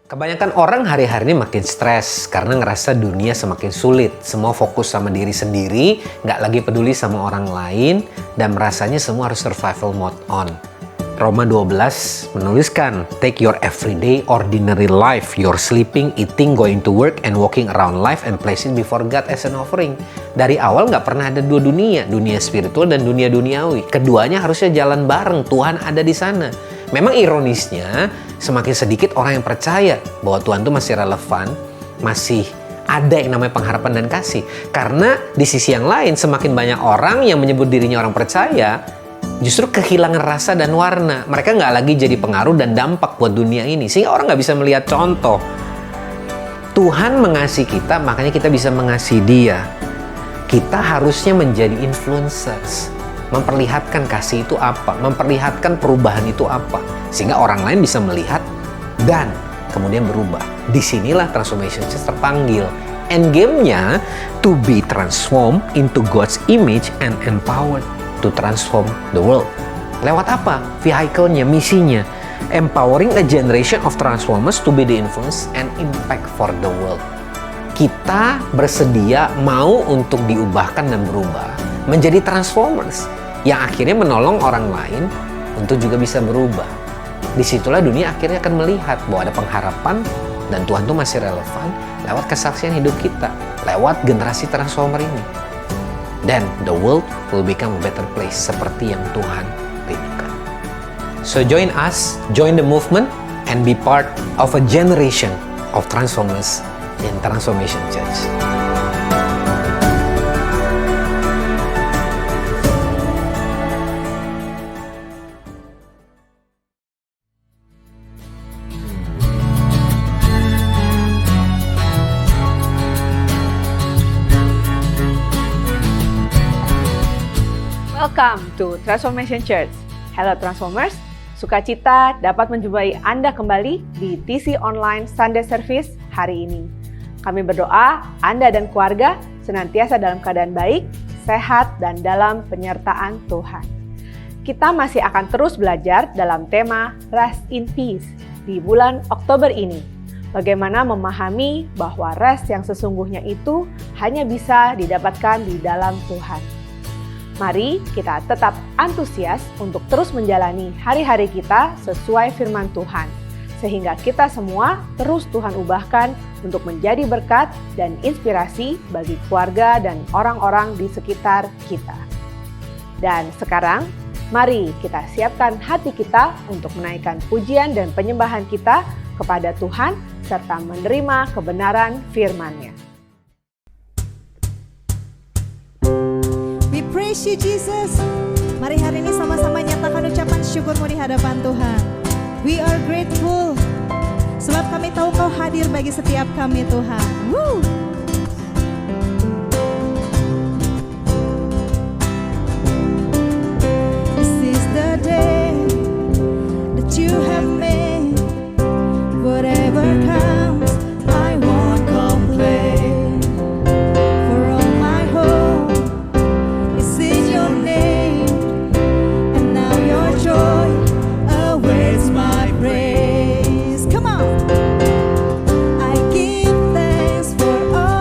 Kebanyakan orang hari-hari ini makin stres karena ngerasa dunia semakin sulit. Semua fokus sama diri sendiri, nggak lagi peduli sama orang lain, dan merasanya semua harus survival mode on. Roma 12 menuliskan, take your everyday ordinary life, your sleeping, eating, going to work, and walking around life and place it before God as an offering. Dari awal nggak pernah ada dua dunia, dunia spiritual dan dunia duniawi. Keduanya harusnya jalan bareng, Tuhan ada di sana. Memang ironisnya, semakin sedikit orang yang percaya bahwa Tuhan itu masih relevan, masih ada yang namanya pengharapan dan kasih. Karena di sisi yang lain, semakin banyak orang yang menyebut dirinya orang percaya, justru kehilangan rasa dan warna. Mereka nggak lagi jadi pengaruh dan dampak buat dunia ini. Sehingga orang nggak bisa melihat contoh. Tuhan mengasihi kita, makanya kita bisa mengasihi Dia. Kita harusnya menjadi influencers. Memperlihatkan kasih itu apa, memperlihatkan perubahan itu apa, sehingga orang lain bisa melihat dan kemudian berubah. Disinilah Transformation Church terpanggil. Endgame-nya to be transformed into God's image and empowered to transform the world. Lewat apa? Vehicle-nya, misinya. Empowering a generation of transformers to be the influence and impact for the world. Kita bersedia mau untuk diubahkan dan berubah menjadi transformers yang akhirnya menolong orang lain untuk juga bisa berubah. Disitulah dunia akhirnya akan melihat bahwa ada pengharapan dan Tuhan itu masih relevan lewat kesaksian hidup kita, lewat generasi transformer ini. Dan the world will become a better place seperti yang Tuhan rindukan. So join us, join the movement, and be part of a generation of transformers in Transformation Church. Welcome to Transformation Church. Hello Transformers, sukacita dapat menjumpai Anda kembali di TC Online Sunday Service hari ini. Kami berdoa Anda dan keluarga senantiasa dalam keadaan baik, sehat, dan dalam penyertaan Tuhan. Kita masih akan terus belajar dalam tema Rest in Peace di bulan Oktober ini. Bagaimana memahami bahwa rest yang sesungguhnya itu hanya bisa didapatkan di dalam Tuhan. Mari kita tetap antusias untuk terus menjalani hari-hari kita sesuai firman Tuhan. Sehingga kita semua terus Tuhan ubahkan untuk menjadi berkat dan inspirasi bagi keluarga dan orang-orang di sekitar kita. Dan sekarang, mari kita siapkan hati kita untuk menaikkan pujian dan penyembahan kita kepada Tuhan serta menerima kebenaran firman-Nya. We praise you Jesus. Mari hari ini sama-sama nyatakan ucapan syukurmu di hadapan Tuhan. We are grateful sebab kami tahu Kau hadir bagi setiap kami Tuhan. Woo! This is the day that you have made. Whatever comes, I won't complain. For all my hope is in your name, and now your joy awaits my praise. Come on! I give thanks for all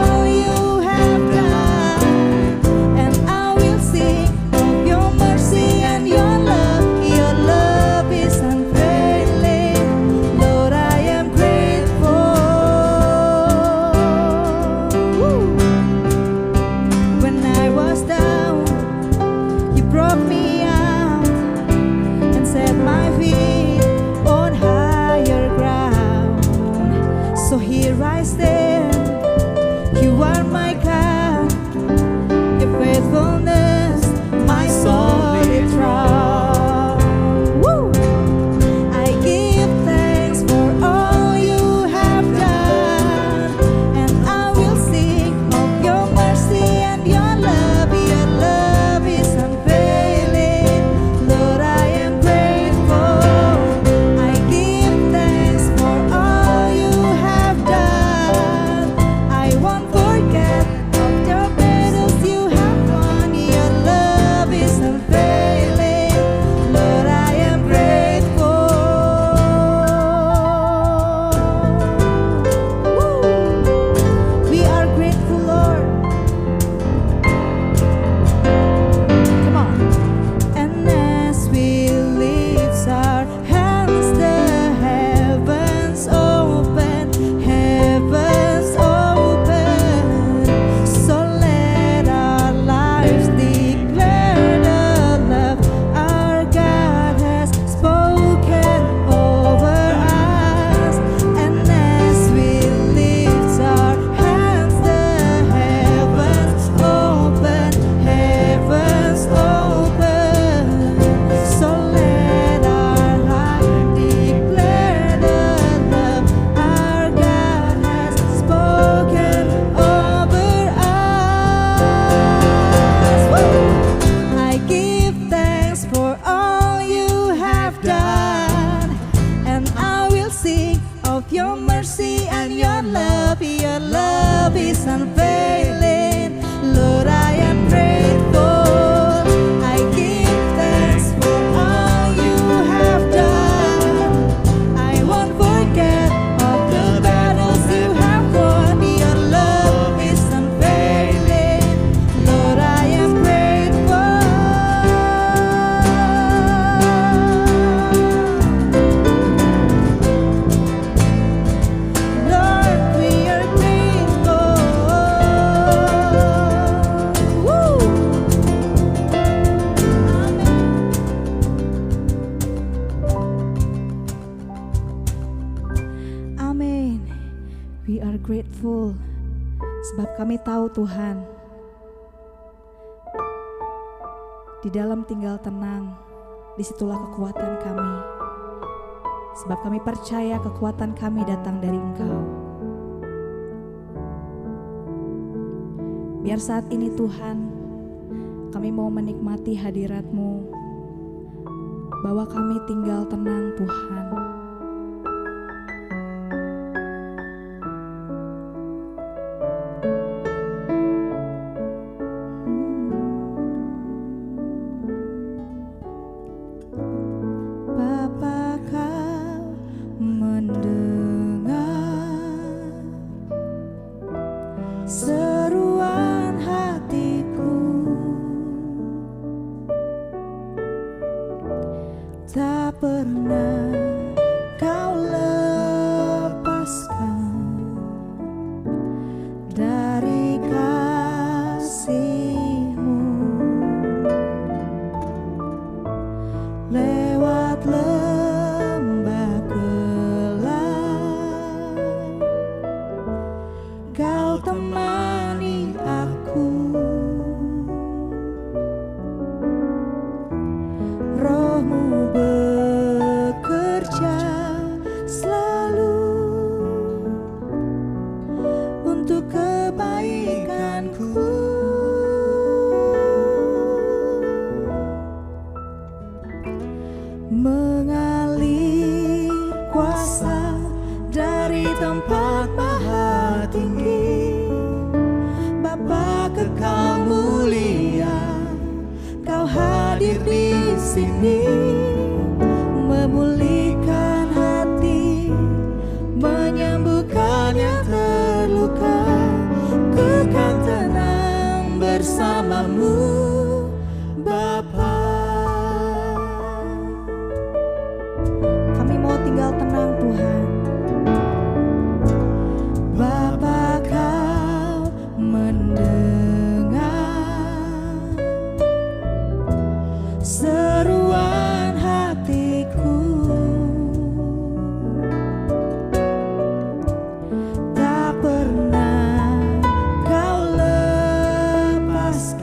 of your mercy and your love is unfailing. Lord, I am grateful. I give thanks for all you have done. I won't forget of the battles you have won. Your love is unfailing. Lord, I am grateful. Lord, we are grateful. Woo! Amin. We are grateful sebab kami tahu Tuhan, di dalam tinggal tenang, disitulah kekuatan kami. Sebab kami percaya kekuatan kami datang dari Engkau. Biar saat ini Tuhan, kami mau menikmati hadirat-Mu, bahwa kami tinggal tenang Tuhan. Bapa, Kau mendengar seruan hatiku, tak pernah Kau lepaskan dari kasih-Mu. Lewat lembah gelap, Kau temani aku. Roh-Mu bekerja selalu untuk kebaikanku. Mengalir kuasa dari tempat maha tinggi. Bapa kekal mulia, Kau hadir di sini, memulihkan hati, menyembuhkan yang terluka. Kekal tenang bersama-Mu, Bapa. Kami mau tinggal tenang Tuhan. Bapa, Kau mendengar seruan hatiku, tak pernah Kau lepaskan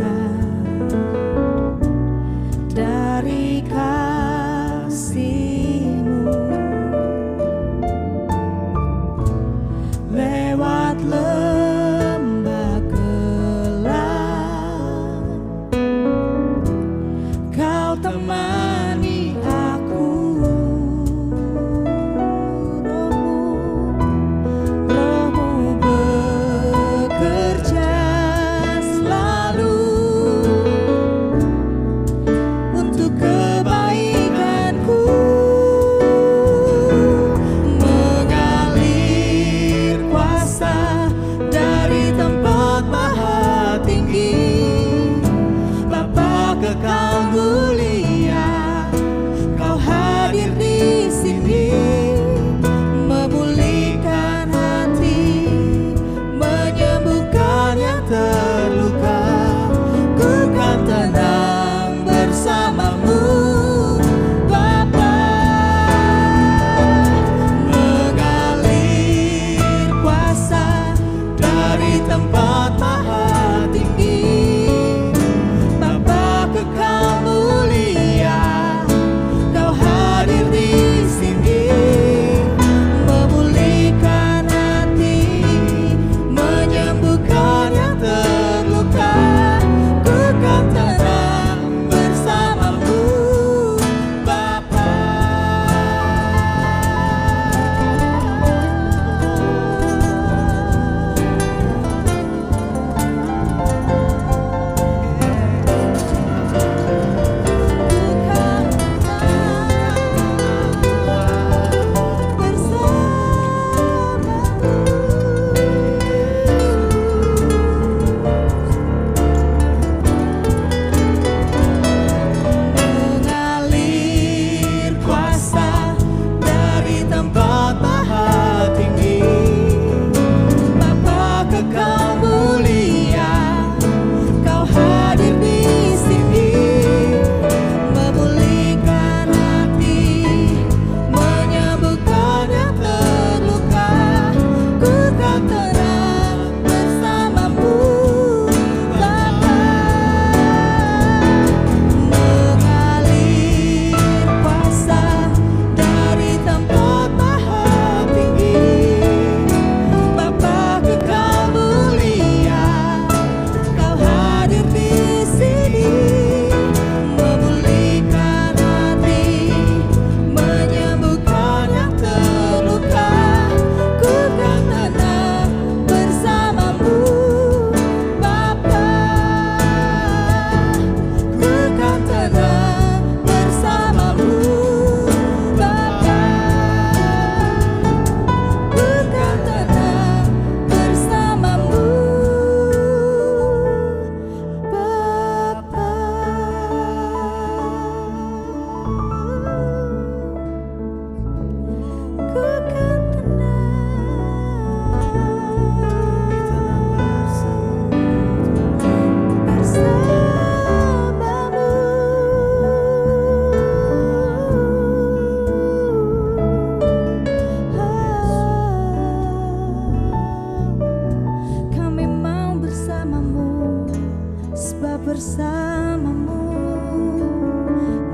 bersamamu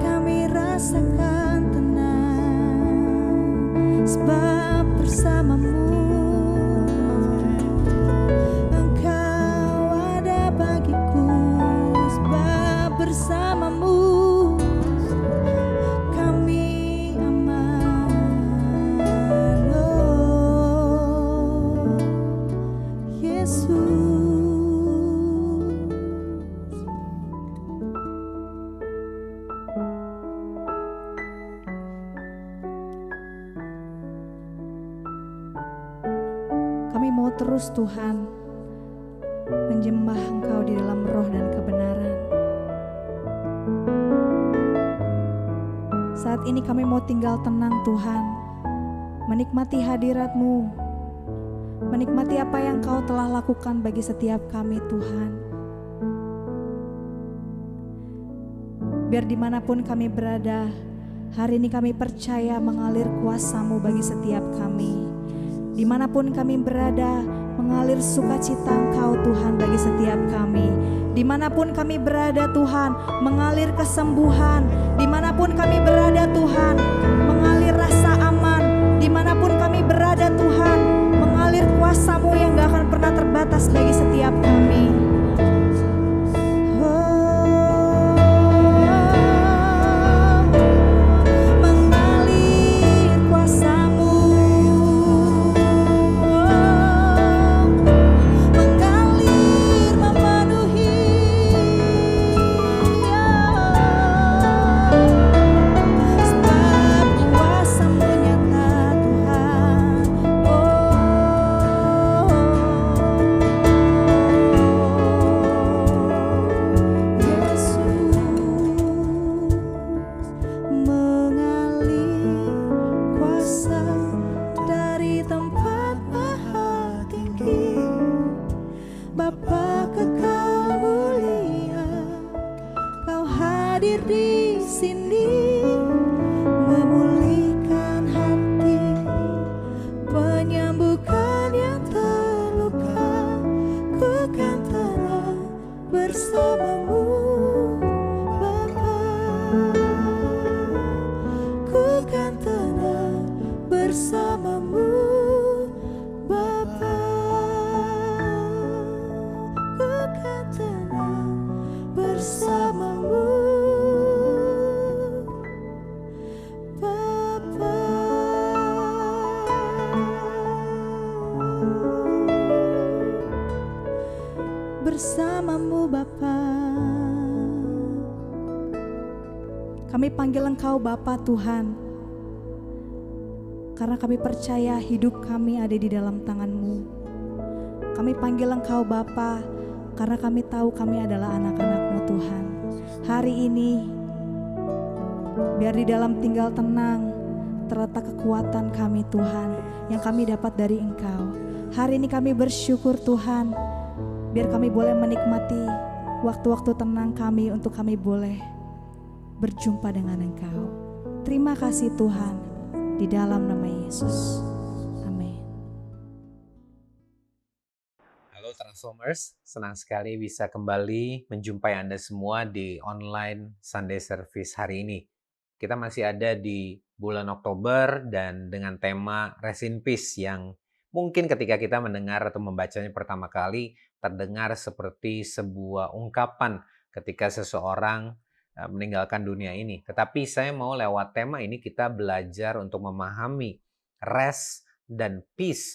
kami rasakan tenang, sebab bersamamu Engkau ada bagiku, sebab bersamamu kami aman. Oh, Yesus. Kami mau terus Tuhan menjembah Engkau di dalam roh dan kebenaran. Saat ini kami mau tinggal tenang Tuhan, menikmati hadirat-Mu, menikmati apa yang Kau telah lakukan bagi setiap kami Tuhan. Biar dimanapun kami berada, hari ini kami percaya mengalir kuasa-Mu bagi setiap kami. Dimanapun kami berada, mengalir sukacita Engkau Tuhan bagi setiap kami. Dimanapun kami berada Tuhan, mengalir kesembuhan. Dimanapun kami berada Tuhan, mengalir rasa aman. Dimanapun kami berada Tuhan, mengalir kuasa-Mu yang gak akan pernah terbatas bagi setiap kami. Hadir di sini, memulihkan hati, menyembuhkan yang terluka. Ku kan tenang bersamamu Bapa, ku kan tenang bersamamu Bapa, ku kan tenang bersamamu. Bersamamu Bapa. Kami panggil Engkau Bapa Tuhan, karena kami percaya hidup kami ada di dalam tangan-Mu. Kami panggil Engkau Bapa, karena kami tahu kami adalah anak-anak-Mu Tuhan. Hari ini, biar di dalam tinggal tenang terletak kekuatan kami Tuhan, yang kami dapat dari Engkau. Hari ini kami bersyukur Tuhan, biar kami boleh menikmati waktu-waktu tenang kami untuk kami boleh berjumpa dengan Engkau. Terima kasih Tuhan, di dalam nama Yesus. Amin. Halo Transformers, senang sekali bisa kembali menjumpai Anda semua di online Sunday Service hari ini. Kita masih ada di bulan Oktober dan dengan tema Rest in Peace yang mungkin ketika kita mendengar atau membacanya pertama kali terdengar seperti sebuah ungkapan ketika seseorang meninggalkan dunia ini. Tetapi saya mau lewat tema ini kita belajar untuk memahami rest dan peace.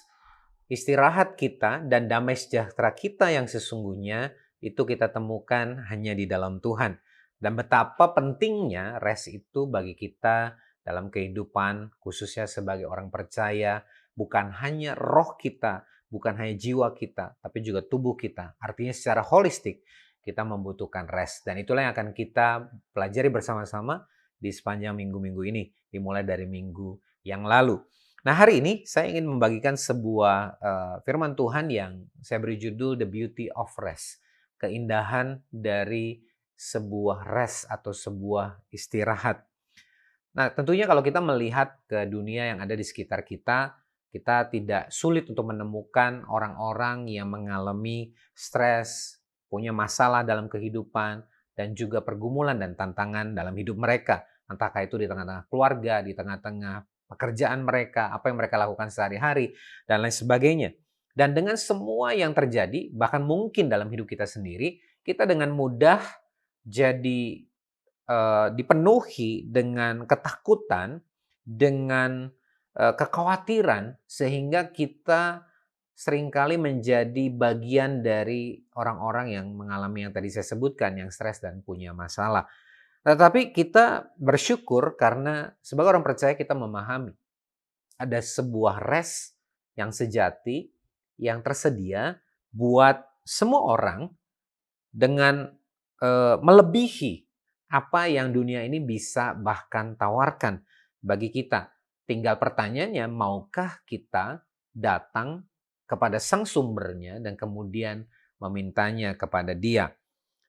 Istirahat kita dan damai sejahtera kita yang sesungguhnya itu kita temukan hanya di dalam Tuhan. Dan betapa pentingnya rest itu bagi kita dalam kehidupan, khususnya sebagai orang percaya, bukan hanya roh kita, bukan hanya jiwa kita, tapi juga tubuh kita. Artinya secara holistik kita membutuhkan rest. Dan itulah yang akan kita pelajari bersama-sama di sepanjang minggu-minggu ini, dimulai dari minggu yang lalu. Nah, hari ini saya ingin membagikan sebuah firman Tuhan yang saya beri judul The Beauty of Rest. Keindahan dari sebuah rest atau sebuah istirahat. Nah, tentunya kalau kita melihat ke dunia yang ada di sekitar kita, kita tidak sulit untuk menemukan orang-orang yang mengalami stres, punya masalah dalam kehidupan, dan juga pergumulan dan tantangan dalam hidup mereka. Entahkah itu di tengah-tengah keluarga, di tengah-tengah pekerjaan mereka, apa yang mereka lakukan sehari-hari, dan lain sebagainya. Dan dengan semua yang terjadi, bahkan mungkin dalam hidup kita sendiri, kita dengan mudah jadi dipenuhi dengan ketakutan, dengan kekhawatiran, sehingga kita seringkali menjadi bagian dari orang-orang yang mengalami yang tadi saya sebutkan, yang stres dan punya masalah. Tetapi kita bersyukur karena sebagai orang percaya kita memahami ada sebuah rest yang sejati, yang tersedia buat semua orang dengan melebihi apa yang dunia ini bisa bahkan tawarkan bagi kita. Tinggal pertanyaannya, maukah kita datang kepada sang sumbernya dan kemudian memintanya kepada dia.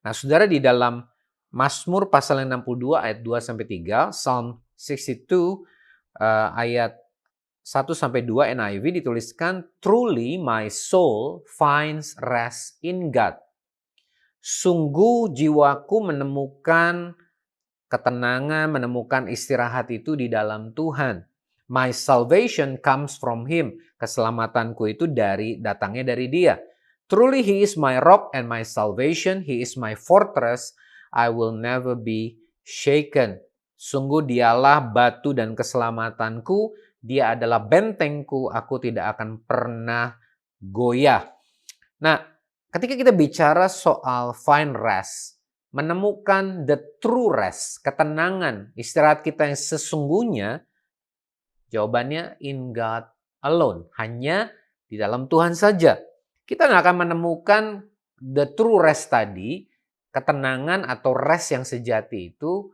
Nah, saudara, di dalam Mazmur pasal 62 ayat 2-3, Psalm 62 ayat 1-2 NIV dituliskan, "Truly my soul finds rest in God." Sungguh jiwaku menemukan ketenangan, menemukan istirahat itu di dalam Tuhan. My salvation comes from Him. Keselamatanku itu datangnya dari Dia. Truly He is my rock and my salvation. He is my fortress. I will never be shaken. Sungguh Dialah batu dan keselamatanku. Dia adalah bentengku. Aku tidak akan pernah goyah. Nah, ketika kita bicara soal find rest, menemukan the true rest, ketenangan, istirahat kita yang sesungguhnya, jawabannya in God alone, hanya di dalam Tuhan saja. Kita nggak akan menemukan the true rest tadi, ketenangan atau rest yang sejati itu,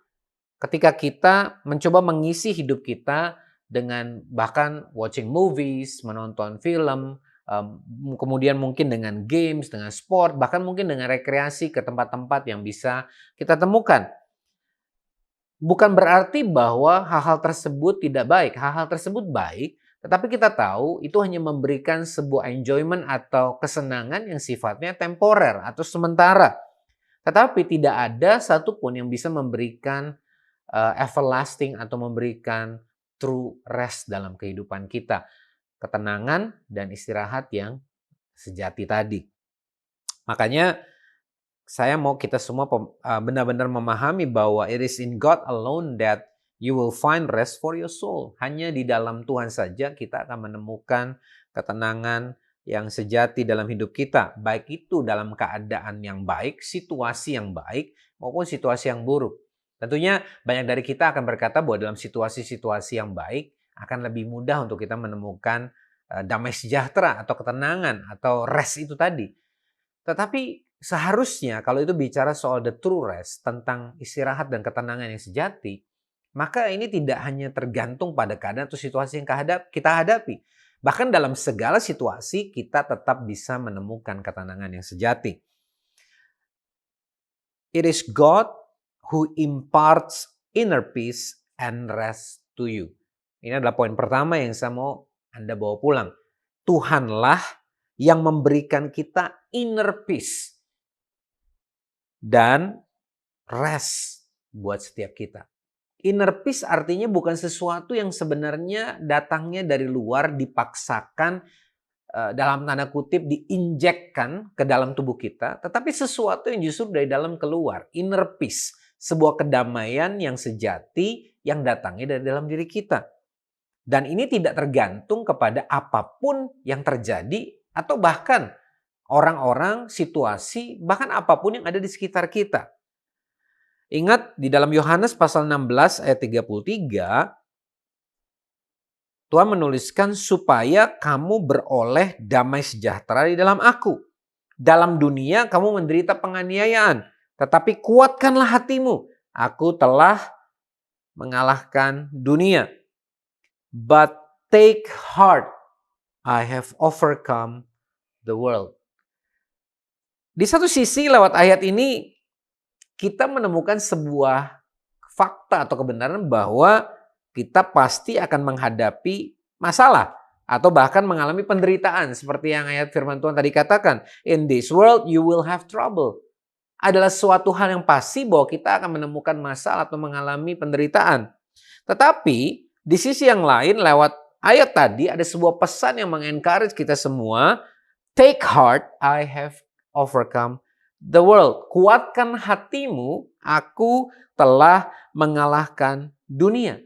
ketika kita mencoba mengisi hidup kita dengan bahkan watching movies, menonton film, kemudian mungkin dengan games, dengan sport, bahkan mungkin dengan rekreasi ke tempat-tempat yang bisa kita temukan. Bukan berarti bahwa hal-hal tersebut tidak baik. Hal-hal tersebut baik, tetapi kita tahu itu hanya memberikan sebuah enjoyment atau kesenangan yang sifatnya temporer atau sementara. Tetapi tidak ada satupun yang bisa memberikan everlasting atau memberikan true rest dalam kehidupan kita. Ketenangan dan istirahat yang sejati tadi. Makanya saya mau kita semua benar-benar memahami bahwa it is in God alone that you will find rest for your soul. Hanya di dalam Tuhan saja kita akan menemukan ketenangan yang sejati dalam hidup kita. Baik itu dalam keadaan yang baik, situasi yang baik, maupun situasi yang buruk. Tentunya banyak dari kita akan berkata bahwa dalam situasi-situasi yang baik, akan lebih mudah untuk kita menemukan damai sejahtera atau ketenangan atau rest itu tadi. Tetapi seharusnya kalau itu bicara soal the true rest, tentang istirahat dan ketenangan yang sejati, maka ini tidak hanya tergantung pada keadaan atau situasi yang kita hadapi. Bahkan dalam segala situasi kita tetap bisa menemukan ketenangan yang sejati. It is God who imparts inner peace and rest to you. Ini adalah poin pertama yang saya mau Anda bawa pulang. Tuhanlah yang memberikan kita inner peace dan rest buat setiap kita. Inner peace artinya bukan sesuatu yang sebenarnya datangnya dari luar, dipaksakan, dalam tanda kutip diinjekkan ke dalam tubuh kita, tetapi sesuatu yang justru dari dalam keluar. Inner peace, sebuah kedamaian yang sejati yang datangnya dari dalam diri kita. Dan ini tidak tergantung kepada apapun yang terjadi atau bahkan orang-orang, situasi, bahkan apapun yang ada di sekitar kita. Ingat di dalam Yohanes pasal 16 ayat 33, Tuhan menuliskan supaya kamu beroleh damai sejahtera di dalam aku. Dalam dunia kamu menderita penganiayaan, tetapi kuatkanlah hatimu. Aku telah mengalahkan dunia. But take heart, I have overcome the world. Di satu sisi lewat ayat ini kita menemukan sebuah fakta atau kebenaran bahwa kita pasti akan menghadapi masalah. Atau bahkan mengalami penderitaan seperti yang ayat firman Tuhan tadi katakan. In this world you will have trouble. Adalah suatu hal yang pasti bahwa kita akan menemukan masalah atau mengalami penderitaan. Tetapi di sisi yang lain lewat ayat tadi ada sebuah pesan yang mengencourage kita semua. Take heart, I have overcome the world. Kuatkan hatimu, aku telah mengalahkan dunia.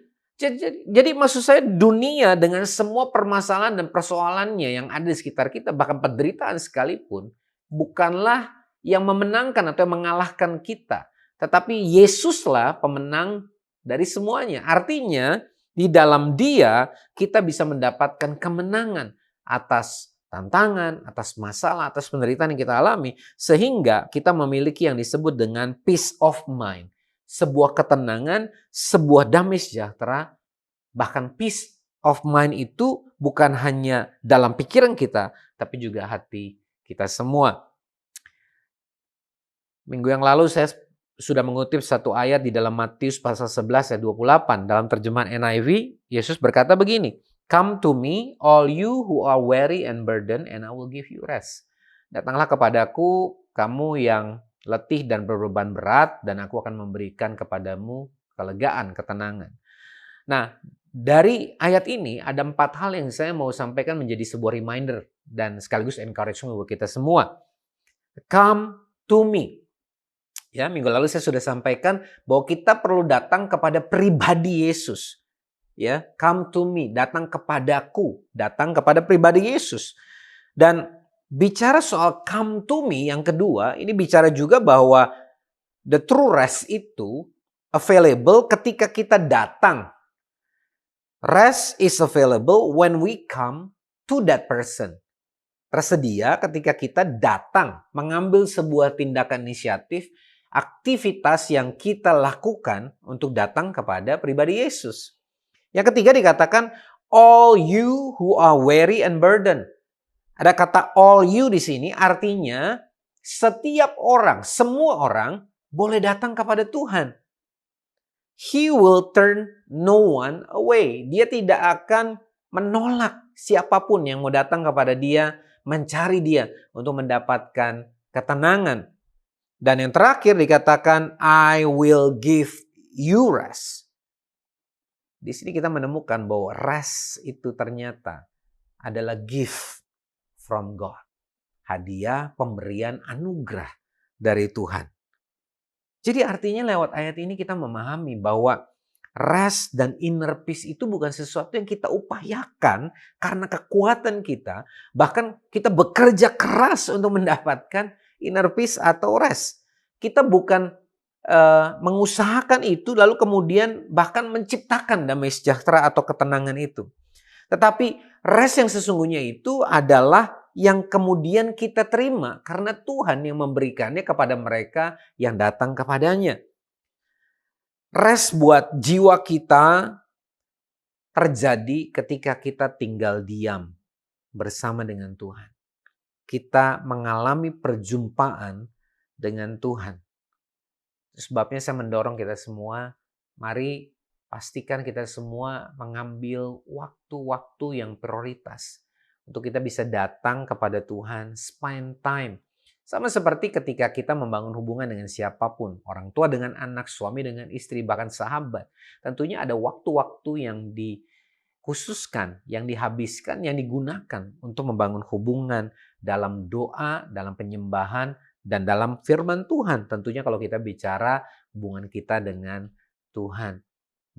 Jadi maksud saya dunia dengan semua permasalahan dan persoalannya yang ada di sekitar kita, bahkan penderitaan sekalipun, bukanlah yang memenangkan atau yang mengalahkan kita. Tetapi Yesuslah pemenang dari semuanya. Artinya di dalam Dia kita bisa mendapatkan kemenangan atas tantangan, atas masalah, atas penderitaan yang kita alami. Sehingga kita memiliki yang disebut dengan peace of mind. Sebuah ketenangan, sebuah damai sejahtera, bahkan peace of mind itu bukan hanya dalam pikiran kita, tapi juga hati kita semua. Minggu yang lalu saya sudah mengutip satu ayat di dalam Matius pasal 11 ayat 28. Dalam terjemahan NIV, Yesus berkata begini, "Come to me, all you who are weary and burdened, and I will give you rest." Datanglah kepadaku, kamu yang letih dan berbeban berat, dan aku akan memberikan kepadamu kelegaan, ketenangan. Nah, dari ayat ini ada 4 hal yang saya mau sampaikan menjadi sebuah reminder dan sekaligus encouragement buat kita semua. Come to me. Ya, minggu lalu saya sudah sampaikan bahwa kita perlu datang kepada pribadi Yesus. Ya, come to me, datang kepadaku, datang kepada pribadi Yesus. Dan bicara soal come to me yang kedua, ini bicara juga bahwa the true rest itu available ketika kita datang. Rest is available when we come to that person. Tersedia ketika kita datang, mengambil sebuah tindakan inisiatif, aktivitas yang kita lakukan untuk datang kepada pribadi Yesus. Yang ketiga dikatakan, all you who are weary and burdened. Ada kata all you di sini artinya setiap orang, semua orang boleh datang kepada Tuhan. He will turn no one away. Dia tidak akan menolak siapapun yang mau datang kepada dia, mencari dia untuk mendapatkan ketenangan. Dan yang terakhir dikatakan, I will give you rest. Di sini kita menemukan bahwa rest itu ternyata adalah gift from God. Hadiah, pemberian, anugerah dari Tuhan. Jadi artinya lewat ayat ini kita memahami bahwa rest dan inner peace itu bukan sesuatu yang kita upayakan karena kekuatan kita. Bahkan kita bekerja keras untuk mendapatkan inner peace atau rest. Kita bukan mengusahakan itu lalu kemudian bahkan menciptakan damai sejahtera atau ketenangan itu. Tetapi rest yang sesungguhnya itu adalah yang kemudian kita terima karena Tuhan yang memberikannya kepada mereka yang datang kepadanya. Rest buat jiwa kita terjadi ketika kita tinggal diam bersama dengan Tuhan. Kita mengalami perjumpaan dengan Tuhan. Sebabnya saya mendorong kita semua, mari pastikan kita semua mengambil waktu-waktu yang prioritas untuk kita bisa datang kepada Tuhan, spend time. Sama seperti ketika kita membangun hubungan dengan siapapun, orang tua dengan anak, suami dengan istri, bahkan sahabat. Tentunya ada waktu-waktu yang dikhususkan, yang dihabiskan, yang digunakan untuk membangun hubungan dalam doa, dalam penyembahan, dan dalam firman Tuhan. Tentunya kalau kita bicara hubungan kita dengan Tuhan.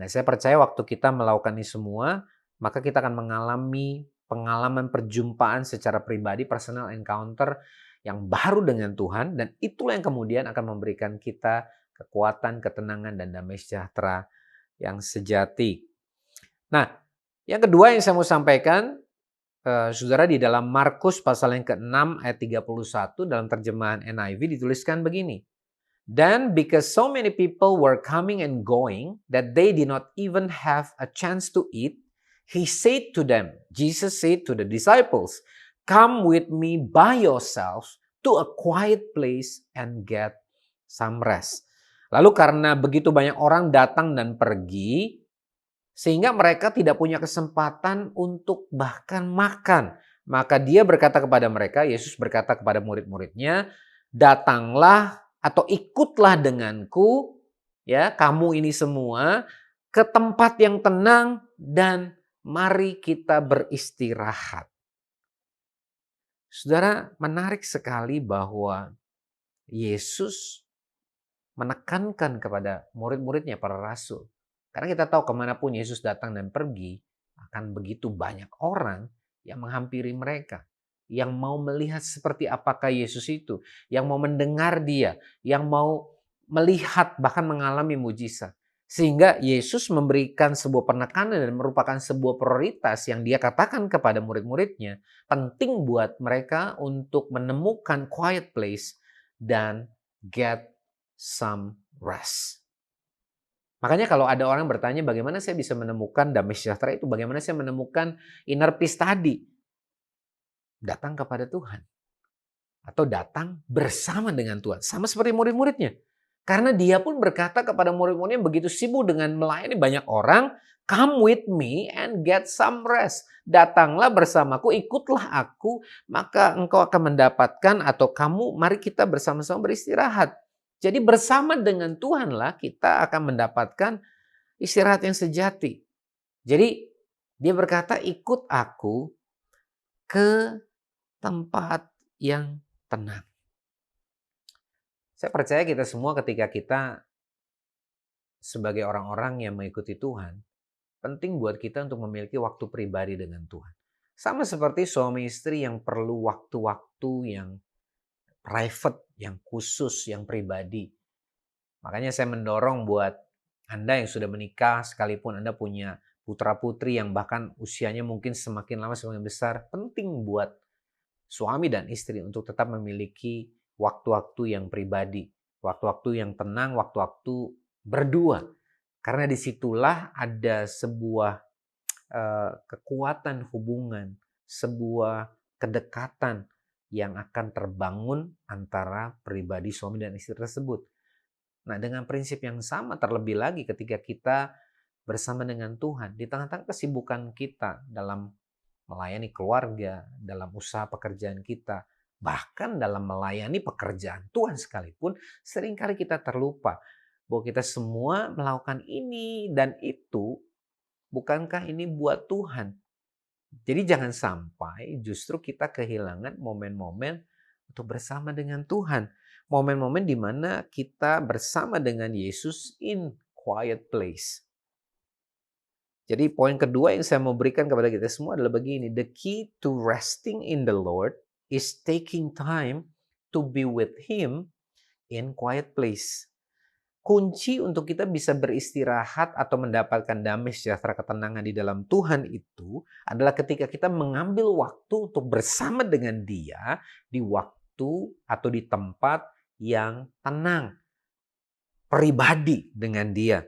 Nah, saya percaya waktu kita melakukan ini semua, maka kita akan mengalami pengalaman perjumpaan secara pribadi, personal encounter yang baru dengan Tuhan. Dan itulah yang kemudian akan memberikan kita kekuatan, ketenangan, dan damai sejahtera yang sejati. Nah, yang kedua yang saya mau sampaikan, saudara, di dalam Markus pasal yang ke-6 ayat 31 dalam terjemahan NIV dituliskan begini. Then because so many people were coming and going that they did not even have a chance to eat, he said to them, Jesus said to the disciples, come with me by yourselves to a quiet place and get some rest. Lalu karena begitu banyak orang datang dan pergi, Sehingga mereka tidak punya kesempatan untuk bahkan makan. Maka dia berkata kepada mereka, Yesus berkata kepada murid-muridnya, datanglah atau ikutlah denganku, ya kamu ini semua, ke tempat yang tenang dan mari kita beristirahat. Saudara, menarik sekali bahwa Yesus menekankan kepada murid-muridnya, para rasul. Karena kita tahu kemanapun Yesus datang dan pergi, akan begitu banyak orang yang menghampiri mereka. Yang mau melihat seperti apakah Yesus itu. Yang mau mendengar dia. Yang mau melihat bahkan mengalami mujizat. Sehingga Yesus memberikan sebuah penekanan dan merupakan sebuah prioritas yang dia katakan kepada murid-muridnya. Penting buat mereka untuk menemukan quiet place dan get some rest. Makanya kalau ada orang bertanya bagaimana saya bisa menemukan damai sejahtera itu, bagaimana saya menemukan inner peace tadi, datang kepada Tuhan. Atau datang bersama dengan Tuhan. Sama seperti murid-muridnya. Karena dia pun berkata kepada murid-muridnya begitu sibuk dengan melayani banyak orang, come with me and get some rest. Datanglah bersamaku, ikutlah aku, maka engkau akan mendapatkan atau kamu, mari kita bersama-sama beristirahat. Jadi bersama dengan Tuhanlah kita akan mendapatkan istirahat yang sejati. Jadi dia berkata ikut aku ke tempat yang tenang. Saya percaya kita semua ketika kita sebagai orang-orang yang mengikuti Tuhan, penting buat kita untuk memiliki waktu pribadi dengan Tuhan. Sama seperti suami istri yang perlu waktu-waktu yang private, yang khusus, yang pribadi. Makanya saya mendorong buat Anda yang sudah menikah, sekalipun Anda punya putra-putri yang bahkan usianya mungkin semakin lama semakin besar, penting buat suami dan istri untuk tetap memiliki waktu-waktu yang pribadi, waktu-waktu yang tenang, waktu-waktu berdua. Karena disitulah ada sebuah kekuatan hubungan, sebuah kedekatan yang akan terbangun antara pribadi suami dan istri tersebut. Nah, dengan prinsip yang sama terlebih lagi ketika kita bersama dengan Tuhan, di tengah-tengah kesibukan kita dalam melayani keluarga, dalam usaha pekerjaan kita, bahkan dalam melayani pekerjaan Tuhan sekalipun, seringkali kita terlupa bahwa kita semua melakukan ini dan itu, bukankah ini buat Tuhan? Jadi jangan sampai justru kita kehilangan momen-momen untuk bersama dengan Tuhan. Momen-momen di mana kita bersama dengan Yesus in quiet place. Jadi poin kedua yang saya mau berikan kepada kita semua adalah begini. The key to resting in the Lord is taking time to be with Him in quiet place. Kunci untuk kita bisa beristirahat atau mendapatkan damai sejahtera ketenangan di dalam Tuhan itu adalah ketika kita mengambil waktu untuk bersama dengan Dia di waktu atau di tempat yang tenang. Pribadi dengan Dia.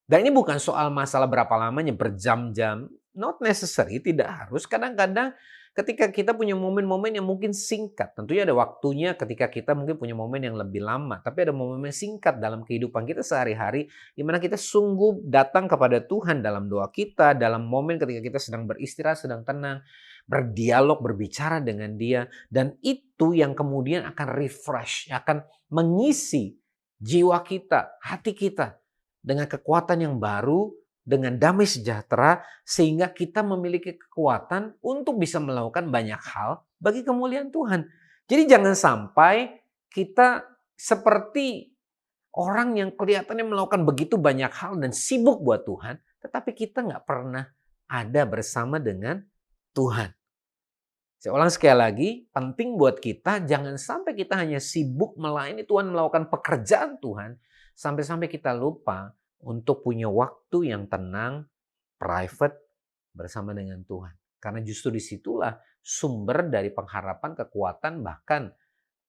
Dan ini bukan soal masalah berapa lamanya, berjam-jam. Not necessary, tidak harus. Kadang-kadang ketika kita punya momen-momen yang mungkin singkat. Tentunya ada waktunya ketika kita mungkin punya momen yang lebih lama. Tapi ada momen singkat dalam kehidupan kita sehari-hari. Di mana kita sungguh datang kepada Tuhan dalam doa kita. Dalam momen ketika kita sedang beristirahat, sedang tenang. Berdialog, berbicara dengan Dia. Dan itu yang kemudian akan refresh. Akan mengisi jiwa kita, hati kita. Dengan kekuatan yang baru, dengan damai sejahtera, sehingga kita memiliki kekuatan untuk bisa melakukan banyak hal bagi kemuliaan Tuhan. Jadi jangan sampai kita seperti orang yang kelihatannya melakukan begitu banyak hal dan sibuk buat Tuhan, tetapi kita nggak pernah ada bersama dengan Tuhan. Saya ulang sekali lagi, penting buat kita jangan sampai kita hanya sibuk melayani Tuhan, melakukan pekerjaan Tuhan, sampai-sampai kita lupa untuk punya waktu yang tenang, private, bersama dengan Tuhan. Karena justru disitulah sumber dari pengharapan, kekuatan, bahkan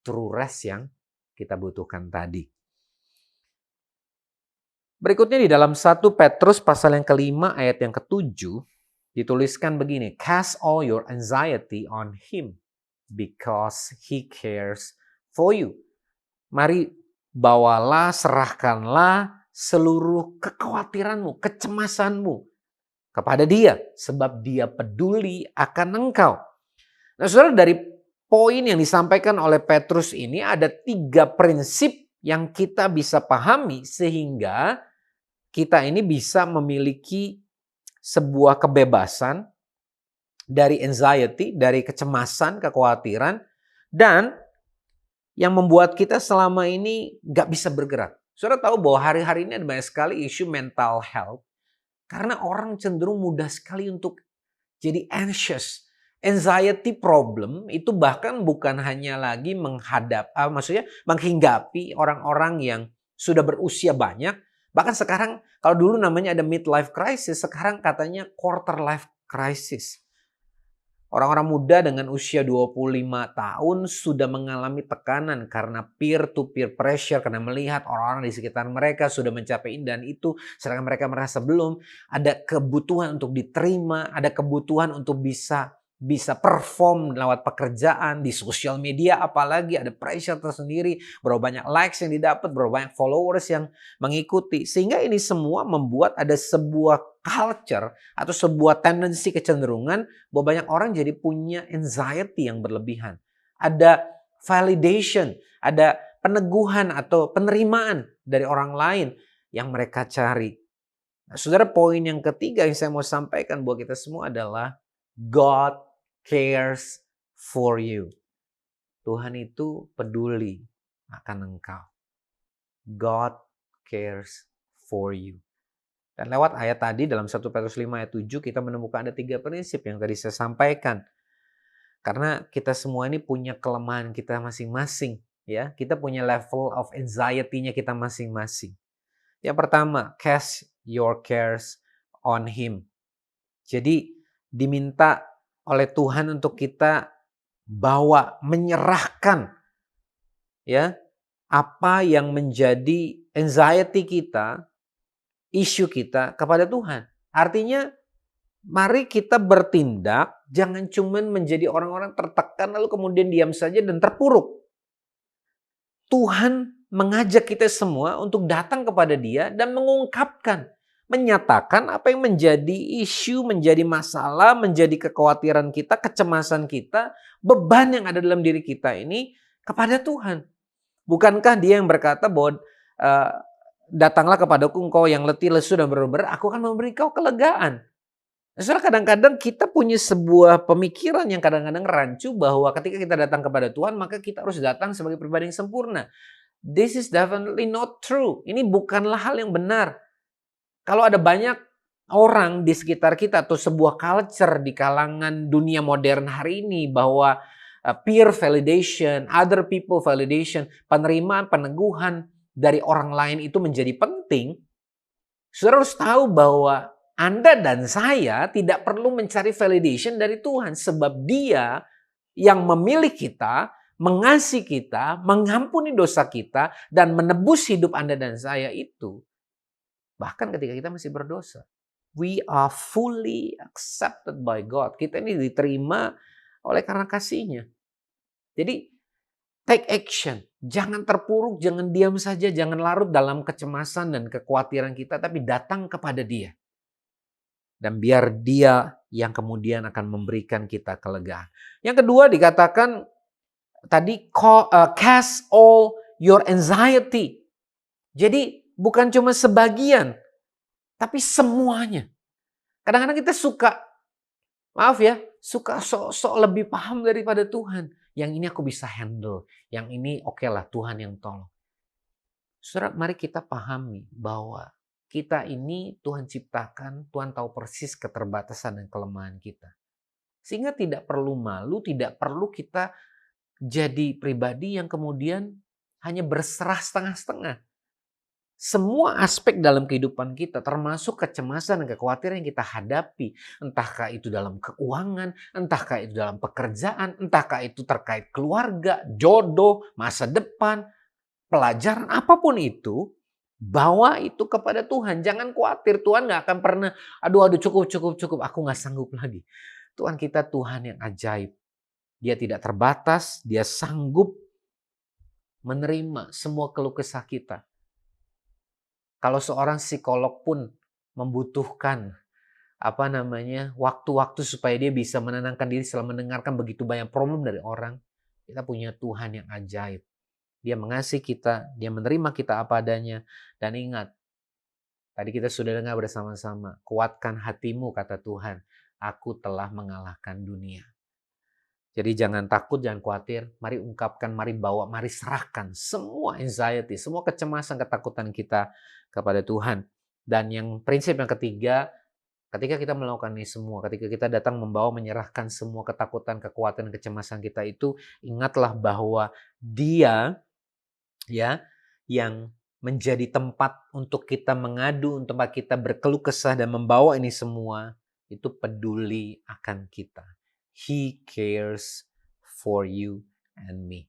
true rest yang kita butuhkan tadi. Berikutnya di dalam 1 Petrus pasal yang kelima ayat yang ke-7, dituliskan begini, cast all your anxiety on Him because He cares for you. Mari bawalah, serahkanlah seluruh kekhawatiranmu, kecemasanmu kepada Dia, sebab Dia peduli akan engkau. Nah, saudara, dari poin yang disampaikan oleh Petrus ini ada 3 prinsip yang kita bisa pahami sehingga kita ini bisa memiliki sebuah kebebasan dari anxiety, dari kecemasan, kekhawatiran, dan yang membuat kita selama ini gak bisa bergerak. Saudara tahu bahwa hari-hari ini ada banyak sekali isu mental health karena orang cenderung mudah sekali untuk jadi anxious. Anxiety problem itu bahkan bukan hanya lagi maksudnya menghinggapi orang-orang yang sudah berusia banyak. Bahkan sekarang kalau dulu namanya ada midlife crisis, sekarang katanya quarter life crisis. Orang-orang muda dengan usia 25 tahun sudah mengalami tekanan karena peer-to-peer pressure, karena melihat orang-orang di sekitar mereka sudah mencapai ini dan itu, sedangkan mereka merasa belum. Ada kebutuhan untuk diterima, ada kebutuhan untuk bisa perform lewat pekerjaan, di sosial media apalagi ada pressure tersendiri, berapa banyak likes yang didapat, berapa banyak followers yang mengikuti. Sehingga ini semua membuat ada sebuah culture atau sebuah tendensi kecenderungan bahwa banyak orang jadi punya anxiety yang berlebihan. Ada validation, ada peneguhan atau penerimaan dari orang lain yang mereka cari. Nah, saudara, poin yang ketiga yang saya mau sampaikan buat kita semua adalah God cares for you. Tuhan itu peduli akan engkau. God cares for you. Dan lewat ayat tadi dalam 1 Petrus 5 ayat 7 kita menemukan ada 3 prinsip yang tadi saya sampaikan. Karena kita semua ini punya kelemahan kita masing-masing, ya. Kita punya level of anxiety-nya kita masing-masing. Yang pertama, cast your cares on Him. Jadi diminta oleh Tuhan untuk kita menyerahkan, ya, apa yang menjadi anxiety kita, isu kita kepada Tuhan. Artinya mari kita bertindak, jangan cuma menjadi orang-orang tertekan lalu kemudian diam saja dan terpuruk. Tuhan mengajak kita semua untuk datang kepada Dia dan mengungkapkan, menyatakan apa yang menjadi isu, menjadi masalah, menjadi kekhawatiran kita, kecemasan kita, beban yang ada dalam diri kita ini kepada Tuhan. Bukankah Dia yang berkata bahwa datanglah kepadaku engkau yang letih, lesu dan berberat, aku akan memberi kau kelegaan. Saudara, kadang-kadang kita punya sebuah pemikiran yang kadang-kadang rancu bahwa ketika kita datang kepada Tuhan, maka kita harus datang sebagai pribadi yang sempurna. This is definitely not true. Ini bukanlah hal yang benar. Kalau ada banyak orang di sekitar kita atau sebuah culture di kalangan dunia modern hari ini bahwa peer validation, other people validation, penerimaan, peneguhan dari orang lain itu menjadi penting, saudara harus tahu bahwa Anda dan saya tidak perlu mencari validation dari Tuhan sebab Dia yang memilih kita, mengasihi kita, mengampuni dosa kita, dan menebus hidup Anda dan saya itu. Bahkan ketika kita masih berdosa. We are fully accepted by God. Kita ini diterima oleh karena kasih-Nya. Jadi take action. Jangan terpuruk, jangan diam saja, jangan larut dalam kecemasan dan kekhawatiran kita, tapi datang kepada Dia. Dan biar Dia yang kemudian akan memberikan kita kelegaan. Yang kedua dikatakan tadi cast all your anxiety. Jadi bukan cuma sebagian, tapi semuanya. Kadang-kadang kita suka sok-sok lebih paham daripada Tuhan. Yang ini aku bisa handle, yang ini oke lah Tuhan yang tolong. Saudara, mari kita pahami bahwa kita ini Tuhan ciptakan, Tuhan tahu persis keterbatasan dan kelemahan kita. Sehingga tidak perlu malu, tidak perlu kita jadi pribadi yang kemudian hanya berserah setengah-setengah. Semua aspek dalam kehidupan kita, termasuk kecemasan dan kekhawatiran yang kita hadapi. Entahkah itu dalam keuangan, entahkah itu dalam pekerjaan, entahkah itu terkait keluarga, jodoh, masa depan, pelajaran, apapun itu, bawa itu kepada Tuhan. Jangan khawatir, Tuhan gak akan pernah, aduh cukup, aku gak sanggup lagi. Tuhan kita Tuhan yang ajaib. Dia tidak terbatas, Dia sanggup menerima semua keluh kesah kita. Kalau seorang psikolog pun membutuhkan waktu-waktu supaya dia bisa menenangkan diri setelah mendengarkan begitu banyak problem dari orang. Kita punya Tuhan yang ajaib. Dia mengasihi kita, dia menerima kita apa adanya. Dan ingat, tadi kita sudah dengar bersama-sama, kuatkan hatimu kata Tuhan, aku telah mengalahkan dunia. Jadi jangan takut, jangan khawatir, mari ungkapkan, mari bawa, mari serahkan semua anxiety, semua kecemasan, ketakutan kita kepada Tuhan. Dan prinsip yang ketiga, ketika kita melakukan ini semua, ketika kita datang membawa, menyerahkan semua ketakutan, kekhawatiran, kecemasan kita itu, ingatlah bahwa Dia yang menjadi tempat untuk kita mengadu, untuk tempat kita berkeluh kesah dan membawa ini semua, itu peduli akan kita. He cares for you and me.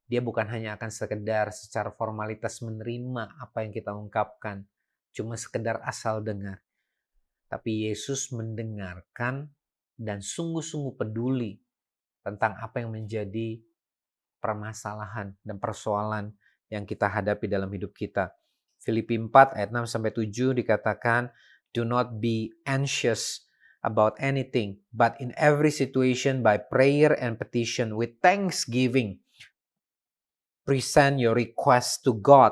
Dia bukan hanya akan sekedar secara formalitas menerima apa yang kita ungkapkan, cuma sekedar asal dengar. Tapi Yesus mendengarkan dan sungguh-sungguh peduli tentang apa yang menjadi permasalahan dan persoalan yang kita hadapi dalam hidup kita. Filipi 4 ayat 6-7 dikatakan, do not be anxious about anything, but in every situation by prayer and petition with thanksgiving, present your request to God.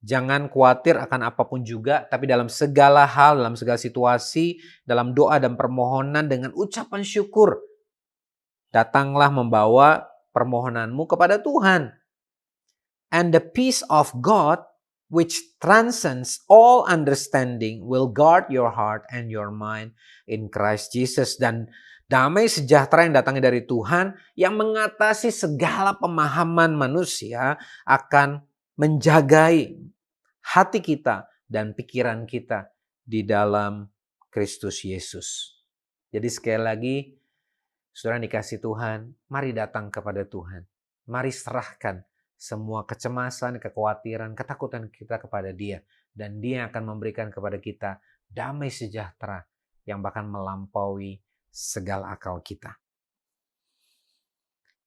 Jangan khawatir akan apapun juga, tapi dalam segala hal, dalam segala situasi, dalam doa dan permohonan dengan ucapan syukur, datanglah membawa permohonanmu kepada Tuhan. And the peace of God, which transcends all understanding, will guard your heart and your mind in Christ Jesus. Dan damai sejahtera yang datangnya dari Tuhan, yang mengatasi segala pemahaman manusia, akan menjagai hati kita dan pikiran kita di dalam Kristus Yesus. Jadi sekali lagi, saudara dikasih Tuhan, mari datang kepada Tuhan. Mari serahkan semua kecemasan, kekhawatiran, ketakutan kita kepada Dia. Dan Dia akan memberikan kepada kita damai sejahtera yang bahkan melampaui segala akal kita.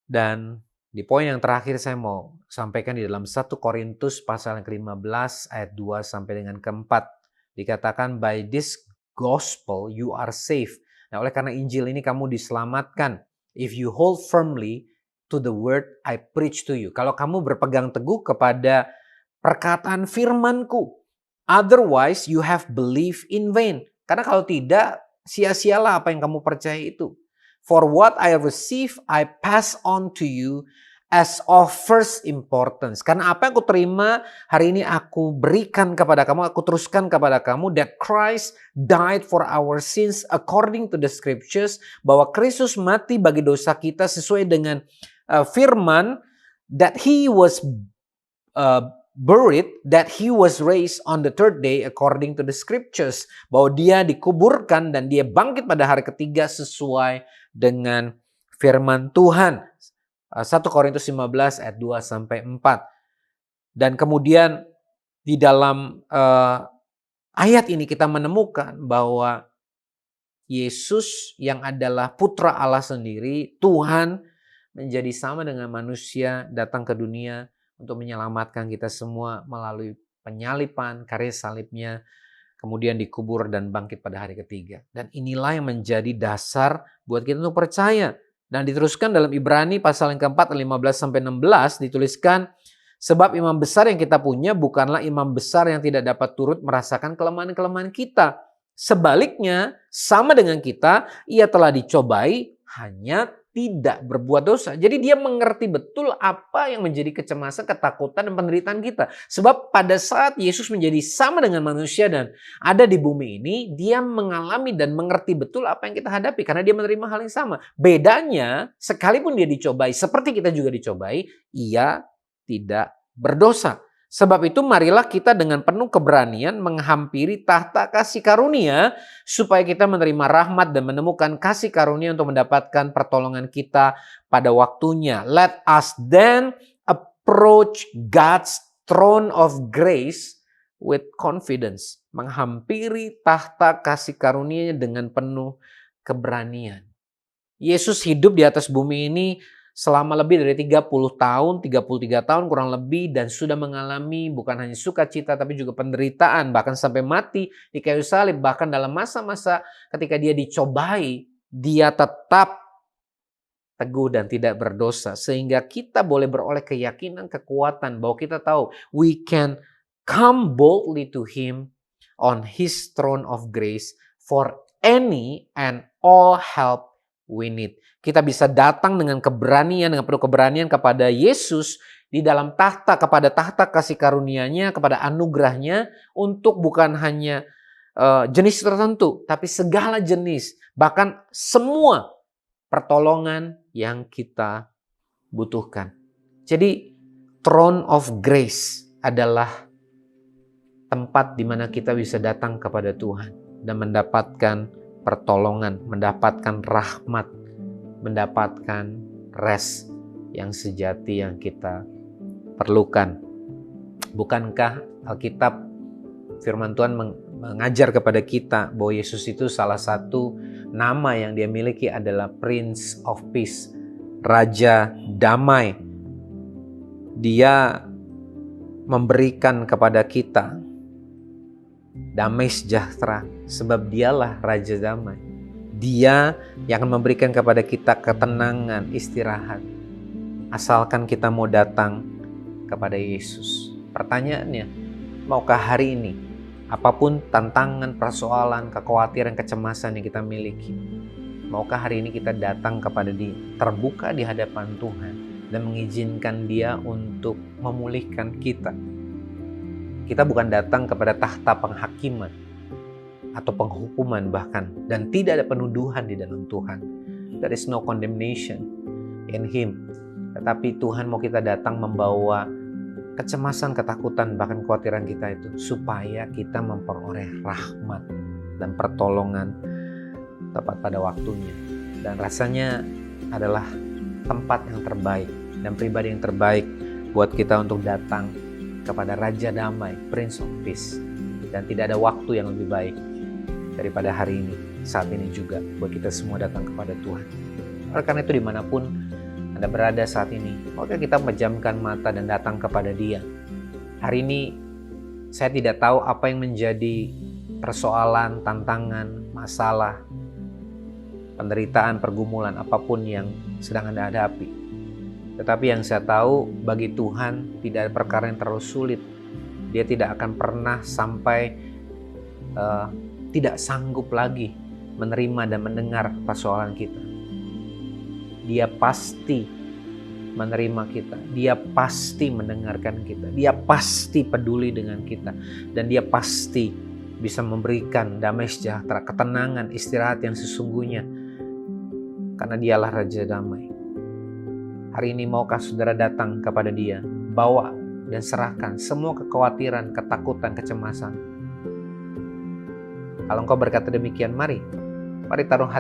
Dan di poin yang terakhir saya mau sampaikan di dalam 1 Korintus pasal yang ke-15 ayat 2 sampai dengan ke-4. Dikatakan, by this gospel you are safe. Nah, oleh karena Injil ini kamu diselamatkan. If you hold firmly to the word I preach to you. Kalau kamu berpegang teguh kepada perkataan firman-Ku. Otherwise you have believed in vain. Karena kalau tidak, sia-sialah apa yang kamu percaya itu. For what I receive, I pass on to you as of first importance. Karena apa yang aku terima, hari ini aku berikan kepada kamu, aku teruskan kepada kamu, that Christ died for our sins according to the scriptures. Bahwa Kristus mati bagi dosa kita sesuai dengan firman, that He was buried, that He was raised on the third day according to the scriptures. Bahwa Dia dikuburkan dan Dia bangkit pada hari ketiga sesuai dengan firman Tuhan. 1 Korintus 15 ayat 2 sampai 4. Dan kemudian di dalam ayat ini kita menemukan bahwa Yesus yang adalah putra Allah sendiri, Tuhan menjadi sama dengan manusia, datang ke dunia untuk menyelamatkan kita semua melalui penyalipan, karya salibnya, kemudian dikubur dan bangkit pada hari ketiga. Dan inilah yang menjadi dasar buat kita untuk percaya. Dan diteruskan dalam Ibrani pasal yang keempat, 15-16 dituliskan, sebab imam besar yang kita punya bukanlah imam besar yang tidak dapat turut merasakan kelemahan-kelemahan kita. Sebaliknya, sama dengan kita, ia telah dicobai, hanya tidak berbuat dosa. Jadi dia mengerti betul apa yang menjadi kecemasan, ketakutan, dan penderitaan kita. Sebab pada saat Yesus menjadi sama dengan manusia dan ada di bumi ini, dia mengalami dan mengerti betul apa yang kita hadapi. Karena dia menerima hal yang sama. Bedanya, sekalipun dia dicobai, seperti kita juga dicobai, ia tidak berdosa. Sebab itu marilah kita dengan penuh keberanian menghampiri tahta kasih karunia supaya kita menerima rahmat dan menemukan kasih karunia untuk mendapatkan pertolongan kita pada waktunya. Let us then approach God's throne of grace with confidence. Menghampiri tahta kasih karunia dengan penuh keberanian. Yesus hidup di atas bumi ini selama lebih dari 30 tahun, 33 tahun kurang lebih, dan sudah mengalami bukan hanya sukacita tapi juga penderitaan, bahkan sampai mati di kayu salib. Bahkan dalam masa-masa ketika dia dicobai, dia tetap teguh dan tidak berdosa. Sehingga kita boleh beroleh keyakinan, kekuatan bahwa kita tahu we can come boldly to Him on His throne of grace for any and all help we need. Kita bisa datang dengan keberanian, dengan penuh keberanian kepada Yesus di dalam kepada tahta kasih karunia-Nya, kepada anugerah-Nya, untuk bukan hanya jenis tertentu, tapi segala jenis, bahkan semua pertolongan yang kita butuhkan. Jadi throne of grace adalah tempat di mana kita bisa datang kepada Tuhan dan mendapatkan pertolongan, mendapatkan rahmat, mendapatkan rest yang sejati yang kita perlukan. Bukankah Alkitab, firman Tuhan mengajar kepada kita bahwa Yesus itu salah satu nama yang dia miliki adalah Prince of Peace, Raja Damai. Dia memberikan kepada kita damai sejahtera sebab dialah Raja Damai. Dia yang akan memberikan kepada kita ketenangan, istirahat. Asalkan kita mau datang kepada Yesus. Pertanyaannya, maukah hari ini, apapun tantangan, persoalan, kekhawatiran, kecemasan yang kita miliki, maukah hari ini kita datang kepada Dia, terbuka di hadapan Tuhan, dan mengizinkan Dia untuk memulihkan kita? Kita bukan datang kepada tahta penghakiman atau penghukuman bahkan, dan tidak ada penuduhan di dalam Tuhan. There is no condemnation in Him. Tetapi Tuhan mau kita datang membawa kecemasan, ketakutan, bahkan kekhawatiran kita itu, supaya kita memperoleh rahmat dan pertolongan tepat pada waktunya. Dan rasanya adalah tempat yang terbaik dan pribadi yang terbaik buat kita untuk datang kepada Raja Damai, Prince of Peace. Dan tidak ada waktu yang lebih baik daripada hari ini, saat ini juga, buat kita semua datang kepada Tuhan. Oleh karena itu, dimanapun Anda berada saat ini, maka kita memejamkan mata dan datang kepada Dia. Hari ini, saya tidak tahu apa yang menjadi persoalan, tantangan, masalah, penderitaan, pergumulan, apapun yang sedang Anda hadapi. Tetapi yang saya tahu, bagi Tuhan tidak ada perkara yang terlalu sulit. Dia tidak akan pernah sampai tidak sanggup lagi menerima dan mendengar persoalan kita. Dia pasti menerima kita. Dia pasti mendengarkan kita. Dia pasti peduli dengan kita. Dan Dia pasti bisa memberikan damai sejahtera, ketenangan, istirahat yang sesungguhnya. Karena Dialah Raja Damai. Hari ini maukah saudara datang kepada Dia, bawa dan serahkan semua kekhawatiran, ketakutan, kecemasan. Kalau engkau berkata demikian, mari taruh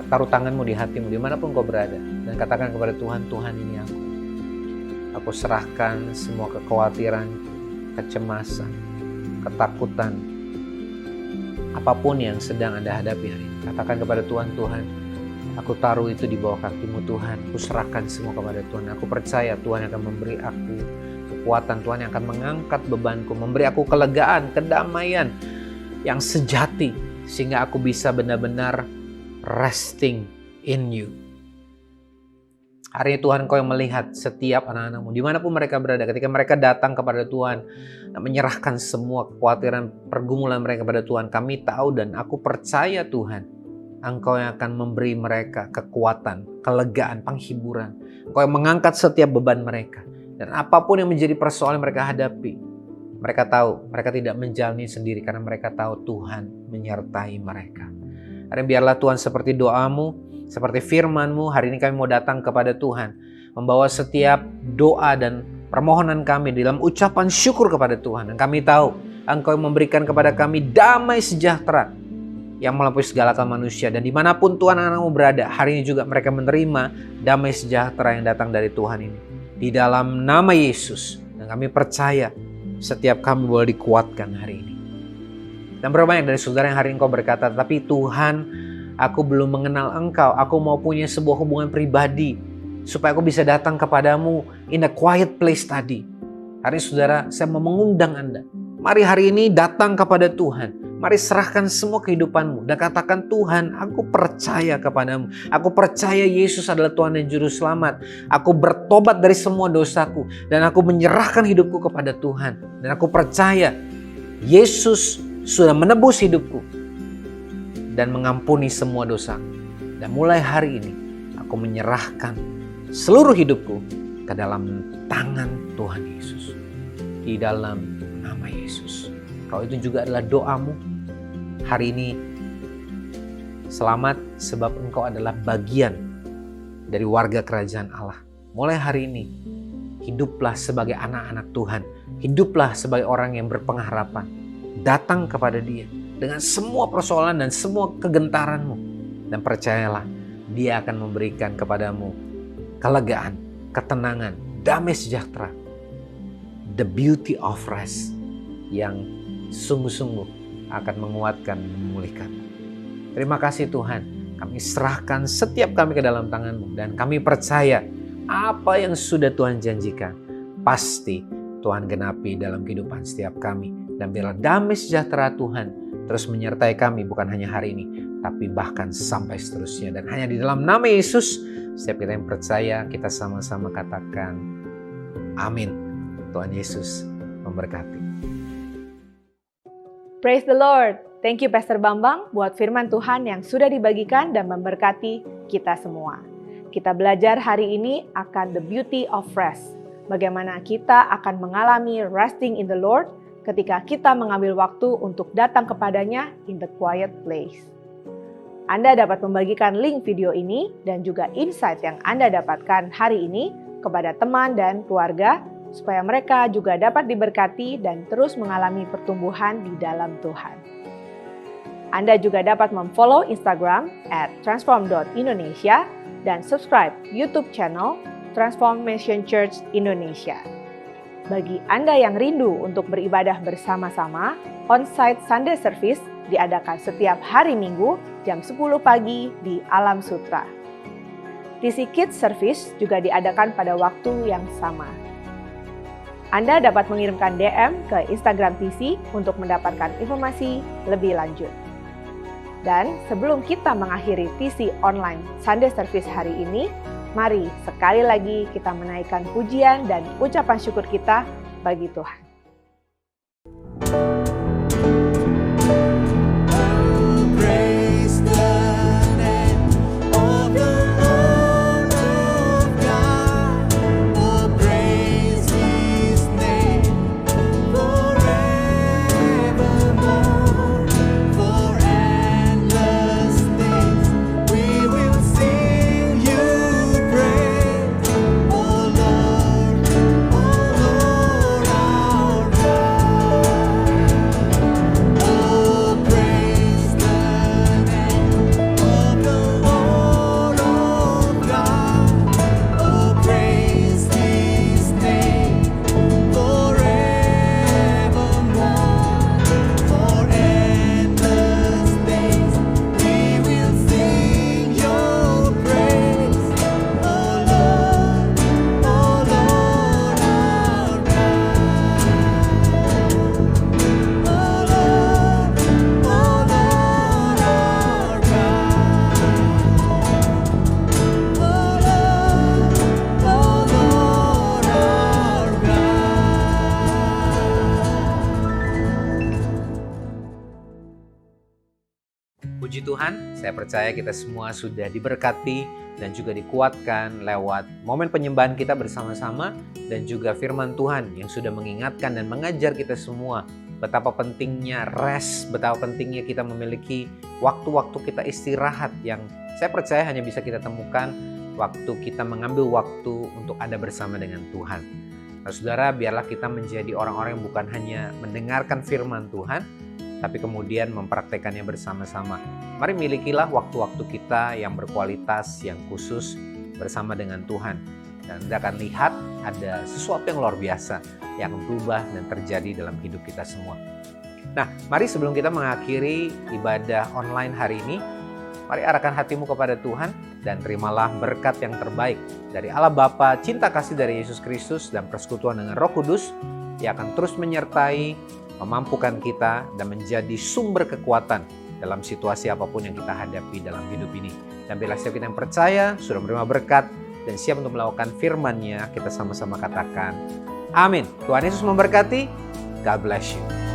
taruh tanganmu di hatimu dimanapun kau berada, dan katakan kepada Tuhan, Tuhan, ini aku serahkan semua kekhawatiran, kecemasan, ketakutan, apapun yang sedang Anda hadapi hari ini. Katakan kepada Tuhan, Tuhan, aku taruh itu di bawah kakimu Tuhan. Aku serahkan semua kepada Tuhan. Aku percaya Tuhan akan memberi aku kekuatan. Tuhan yang akan mengangkat bebanku, memberi aku kelegaan, kedamaian yang sejati, sehingga aku bisa benar-benar resting in you. Hari ini Tuhan, Kau yang melihat setiap anak-anak-Mu dimanapun mereka berada, ketika mereka datang kepada Tuhan dan menyerahkan semua kekhawatiran, pergumulan mereka kepada Tuhan. Kami tahu dan aku percaya Tuhan, Engkau yang akan memberi mereka kekuatan, kelegaan, penghiburan. Engkau yang mengangkat setiap beban mereka. Dan apapun yang menjadi persoalan mereka hadapi, mereka tahu, mereka tidak menjalani sendiri karena mereka tahu Tuhan menyertai mereka. Hari ini biarlah Tuhan seperti doamu, seperti firman-Mu, hari ini kami mau datang kepada Tuhan, membawa setiap doa dan permohonan kami dalam ucapan syukur kepada Tuhan. Dan kami tahu Engkau yang memberikan kepada kami damai sejahtera yang melampaui segala akal manusia. Dan dimanapun Tuhan anak-anak-Mu berada, hari ini juga mereka menerima damai sejahtera yang datang dari Tuhan ini. Di dalam nama Yesus. Dan kami percaya setiap kami boleh dikuatkan hari ini. Dan berapa banyak dari saudara yang hari ini kau berkata, tapi Tuhan, aku belum mengenal Engkau. Aku mau punya sebuah hubungan pribadi supaya aku bisa datang kepadamu in a quiet place tadi. Hari ini saudara, saya mau mengundang Anda. Mari hari ini datang kepada Tuhan. Mari serahkan semua kehidupanmu dan katakan, Tuhan, aku percaya kepadamu. Aku percaya Yesus adalah Tuhan dan Juru Selamat. Aku bertobat dari semua dosaku dan aku menyerahkan hidupku kepada Tuhan. Dan aku percaya Yesus sudah menebus hidupku dan mengampuni semua dosaku. Dan mulai hari ini aku menyerahkan seluruh hidupku ke dalam tangan Tuhan Yesus. Di dalam nama Yesus. Kalau itu juga adalah doamu hari ini, selamat sebab engkau adalah bagian dari warga kerajaan Allah. Mulai hari ini, hiduplah sebagai anak-anak Tuhan. Hiduplah sebagai orang yang berpengharapan. Datang kepada Dia dengan semua persoalan dan semua kegentaranmu. Dan percayalah, Dia akan memberikan kepadamu kelegaan, ketenangan, damai sejahtera. The beauty of rest yang sungguh-sungguh akan menguatkan dan memulihkan. Terima kasih Tuhan, kami serahkan setiap kami ke dalam tangan-Mu dan kami percaya apa yang sudah Tuhan janjikan pasti Tuhan genapi dalam kehidupan setiap kami. Dan biarlah damai sejahtera Tuhan terus menyertai kami bukan hanya hari ini, tapi bahkan sampai seterusnya. Dan hanya di dalam nama Yesus, setiap kita yang percaya, kita sama-sama katakan amin. Tuhan Yesus memberkati. Praise the Lord. Thank you Pastor Bambang buat firman Tuhan yang sudah dibagikan dan memberkati kita semua. Kita belajar hari ini akan the beauty of rest. Bagaimana kita akan mengalami resting in the Lord ketika kita mengambil waktu untuk datang kepadanya in the quiet place. Anda dapat membagikan link video ini dan juga insight yang Anda dapatkan hari ini kepada teman dan keluarga, supaya mereka juga dapat diberkati dan terus mengalami pertumbuhan di dalam Tuhan. Anda juga dapat memfollow Instagram @transform.indonesia dan subscribe YouTube channel Transformation Church Indonesia. Bagi Anda yang rindu untuk beribadah bersama-sama, on-site Sunday Service diadakan setiap hari Minggu jam 10 pagi di Alam Sutra. TC Kids Service juga diadakan pada waktu yang sama. Anda dapat mengirimkan DM ke Instagram TC untuk mendapatkan informasi lebih lanjut. Dan sebelum kita mengakhiri TC Online Sunday Service hari ini, mari sekali lagi kita menaikkan pujian dan ucapan syukur kita bagi Tuhan. Puji Tuhan, saya percaya kita semua sudah diberkati dan juga dikuatkan lewat momen penyembahan kita bersama-sama dan juga firman Tuhan yang sudah mengingatkan dan mengajar kita semua betapa pentingnya rest, betapa pentingnya kita memiliki waktu-waktu kita istirahat yang saya percaya hanya bisa kita temukan waktu kita mengambil waktu untuk ada bersama dengan Tuhan. Nah, saudara, biarlah kita menjadi orang-orang yang bukan hanya mendengarkan firman Tuhan, tapi kemudian mempraktekannya bersama-sama. Mari milikilah waktu-waktu kita yang berkualitas, yang khusus bersama dengan Tuhan. Dan Anda akan lihat ada sesuatu yang luar biasa yang berubah dan terjadi dalam hidup kita semua. Nah, mari sebelum kita mengakhiri ibadah online hari ini, mari arahkan hatimu kepada Tuhan. dan terimalah berkat yang terbaik dari Allah Bapa, cinta kasih dari Yesus Kristus, dan persekutuan dengan Roh Kudus yang akan terus menyertai, memampukan kita, dan menjadi sumber kekuatan dalam situasi apapun yang kita hadapi dalam hidup ini. Dan bila setiap kita yang percaya, sudah menerima berkat, dan siap untuk melakukan firman-Nya, kita sama-sama katakan, amin. Tuhan Yesus memberkati. God bless you.